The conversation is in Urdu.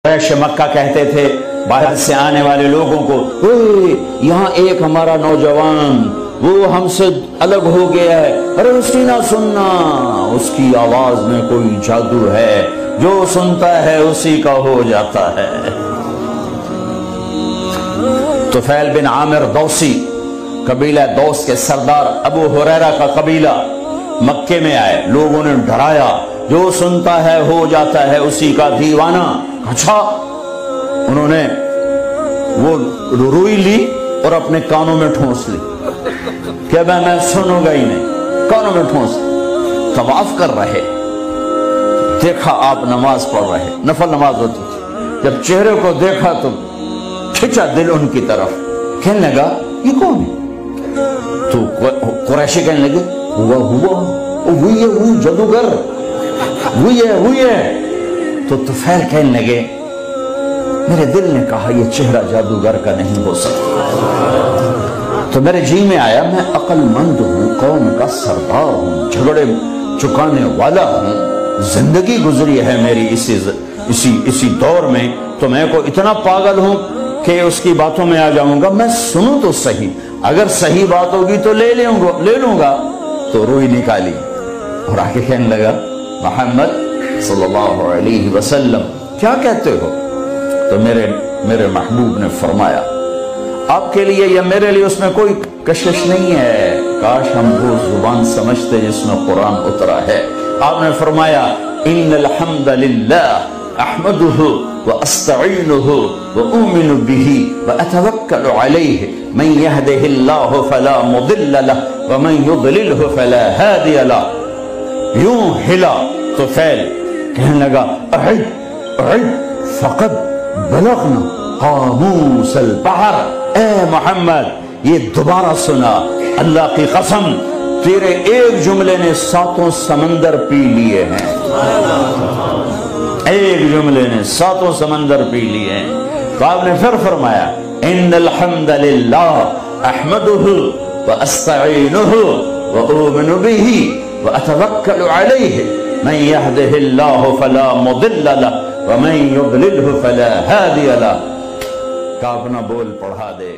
قریش مکہ کہتے تھے باہر سے آنے والے لوگوں کو، یہاں ایک ہمارا نوجوان وہ ہم سے الگ ہو گیا ہے، ارے اس کی نہ سننا، اس کی آواز میں کوئی جادو ہے، جو سنتا ہے اسی کا ہو جاتا ہے۔ طفیل بن عامر دوسی، قبیلہ دوس کے سردار ابو ہریرہ کا قبیلہ مکے میں آئے، لوگوں نے ڈرایا جو سنتا ہے ہو جاتا ہے اسی کا دیوانہ۔ اچھا، انہوں نے وہ روئی لی اور اپنے کانوں میں ٹھونس لی کہ میں سنوں گا ہی نہیں، کانوں میں ٹھونس لی۔ طواف کر رہے، دیکھا آپ نماز پڑھ رہے، نفل نماز ہوتی تھی، جب چہرے کو دیکھا تو کھچا دل ان کی طرف، کہنے لگا یہ کون ہے؟ تو قریشی کہنے لگے وہی ہے، وہ جادوگر، وہی ہے۔ تو طفیل کہنے لگے میرے دل نے کہا یہ چہرہ جادوگر کا نہیں ہو سکتا، تو میرے جی میں آیا میں عقل مند ہوں، قوم کا سردار ہوں، جھگڑے چکانے والا ہوں، زندگی گزری ہے میری اسی دور میں، تو میں کو اتنا پاگل ہوں کہ اس کی باتوں میں آ جاؤں گا، میں سنوں تو صحیح، اگر صحیح بات ہوگی تو لے لوں گا۔ تو روئی نکالی اور آگے کہنے لگا محمد صلی اللہ علیہ وسلم کیا کہتے ہو؟ تو میرے محبوب نے فرمایا آپ کے لیے یا میرے لیے اس میں کوئی کشش نہیں ہے، کاش ہم وہ زبان سمجھتے جس میں قرآن اترا ہے۔ آپ نے فرمایا ان الحمد للہ احمدہ واستعینہ واؤمن بہ واتوکل علیہ من یہدہ اللہ فلا مضل لہ ومن یضللہ فلا ہادی لہ۔ یوں ہلا طفیل، کہنے لگا اعد فقد بلغنا قاموس البحر، اے محمد یہ دوبارہ سنا، اللہ کی قسم تیرے ایک جملے نے 7 سمندر پی لیے ہیں، ایک جملے نے 7 سمندر پی لیے ہیں۔ تو آپ نے پھر فرمایا ان الحمد للہ احمدہ واستعینہ واؤمن بہ واتوکل علیہ من یہدہ اللہ فلا مضل لہ ومن یضللہ فلا ہادی لہ۔ کا اپنا بول پڑھا دے۔